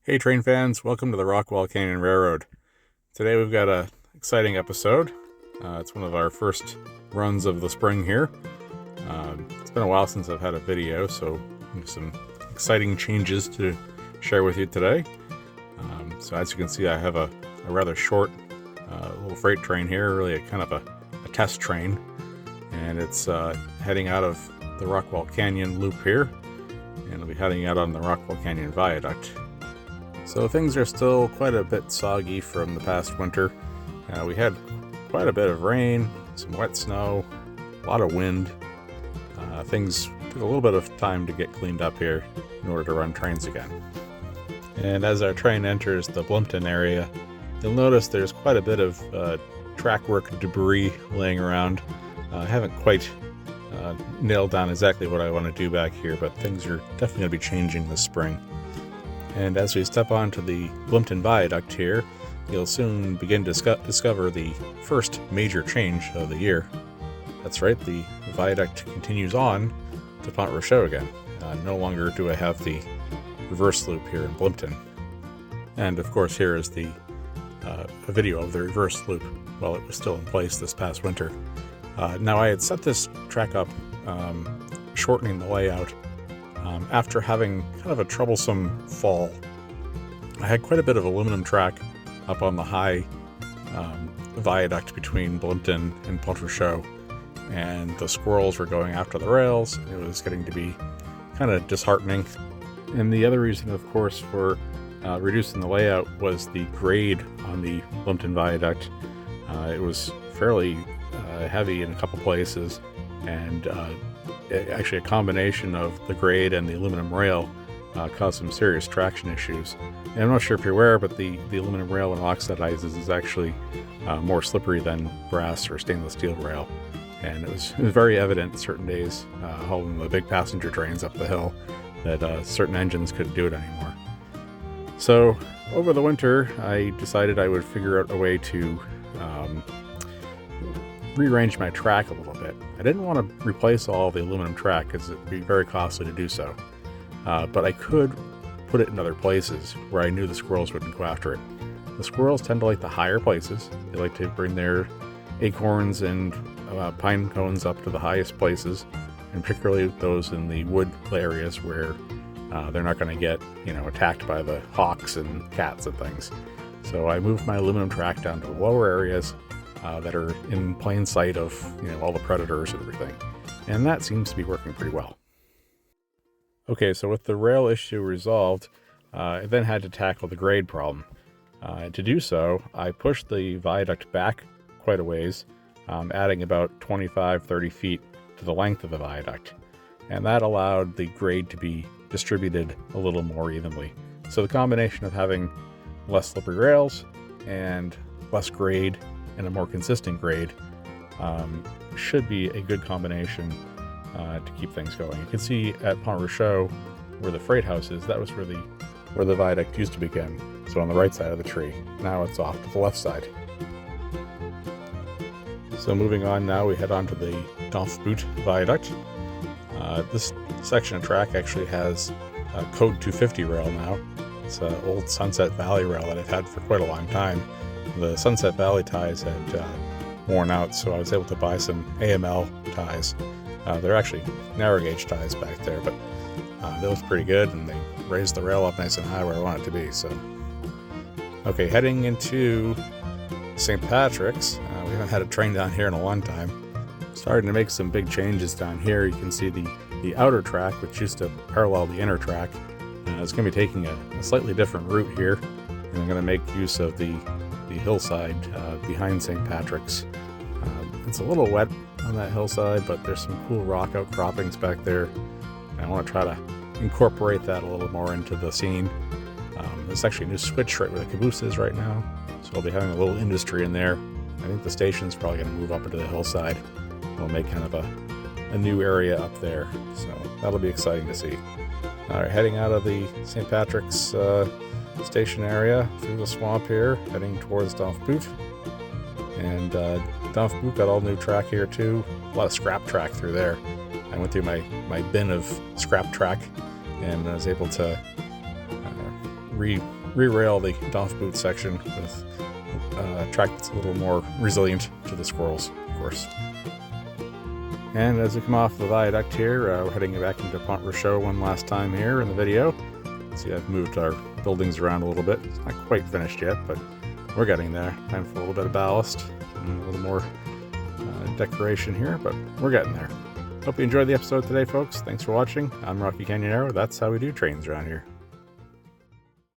Hey train fans, welcome to the Rockwall Canyon Railroad. Today we've got an exciting episode. It's one of our first runs of the spring here. It's been a while since I've had a video, so some exciting changes to share with you today. So as you can see, I have a rather short little freight train here, really a test train. And it's heading out of the Rockwall Canyon loop here, and it'll be heading out on the Rockwall Canyon Viaduct. So things are still quite a bit soggy from the past winter. We had quite a bit of rain, some wet snow, a lot of wind. Things took a little bit of time to get cleaned up here in order to run trains again. And as our train enters the Blumpton area, you'll notice there's quite a bit of track work debris laying around. I haven't quite nailed down exactly what I want to do back here, but things are definitely going to be changing this spring. And as we step onto the Blumpton Viaduct here, you'll soon begin to discover the first major change of the year. That's right, the viaduct continues on to Pont Rocheau again. No longer do I have the reverse loop here in Blumpton. And of course here is a video of the reverse loop while it was still in place this past winter. Now I had set this track up, shortening the layout, after having kind of a troublesome fall. I had quite a bit of aluminum track up on the high viaduct between Blumpton and Pont Rocheau, and the squirrels were going after the rails. It was getting to be kind of disheartening. And the other reason, of course, for reducing the layout was the grade on the Blumpton Viaduct. It was fairly heavy in a couple places, and actually a combination of the grade and the aluminum rail caused some serious traction issues. And I'm not sure if you're aware, but the aluminum rail, when it oxidizes, is actually more slippery than brass or stainless steel rail. And it was very evident certain days hauling the big passenger trains up the hill that certain engines couldn't do it anymore. So over the winter, I decided I would figure out a way to rearrange my track a little bit. I didn't want to replace all the aluminum track because it would be very costly to do so. But I could put it in other places where I knew the squirrels wouldn't go after it. The squirrels tend to like the higher places. They like to bring their acorns and pine cones up to the highest places, and particularly those in the wood areas where they're not going to get, attacked by the hawks and cats and things. So I moved my aluminum track down to the lower areas that are in plain sight of all the predators and everything, and that seems to be working pretty well. Okay, so with the rail issue resolved, I then had to tackle the grade problem. To do so, I pushed the viaduct back quite a ways, adding about 25-30 feet to the length of the viaduct, and that allowed the grade to be distributed a little more evenly. So the combination of having less slippery rails and less grade and a more consistent grade should be a good combination to keep things going. You can see at Pont Rocheau, where the freight house is, that was where the viaduct used to begin. So on the right side of the tree. Now it's off to the left side. So moving on now, we head on to the Dum Boot Viaduct. This section of track actually has code 250 rail now. It's an old Sunset Valley rail that I've had for quite a long time. The Sunset Valley ties had worn out, so I was able to buy some AML ties. They're actually narrow gauge ties back there, but they look pretty good, and they raised the rail up nice and high where I want it to be. So, okay, heading into St. Patrick's. We haven't had a train down here in a long time. Starting to make some big changes down here. You can see the outer track, which used to parallel the inner track, is going to be taking a slightly different route here, and I'm going to make use of the hillside behind St. Patrick's. It's a little wet on that hillside, but there's some cool rock outcroppings back there, and I want to try to incorporate that a little more into the scene. There's actually a new switch right where the caboose is right now, so I'll be having a little industry in there. I think the station's probably going to move up into the hillside. We'll make kind of a new area up there, so that'll be exciting to see. All right, heading out of the St. Patrick's station area through the swamp here, heading towards Dum Boot. And Dum Boot got all new track here too. A lot of scrap track through there. I went through my bin of scrap track and I was able to re-rail the Dum Boot section with a track that's a little more resilient to the squirrels, of course. And as we come off the viaduct here, we're heading back into Pont Rochot one last time here in the video. See, I've moved our buildings around a little bit. It's not quite finished yet, but we're getting there. Time for a little bit of ballast and a little more decoration here, but we're getting there. Hope you enjoyed the episode today, folks. Thanks for watching. I'm Rocky Canyon Railroad. That's how we do trains around here.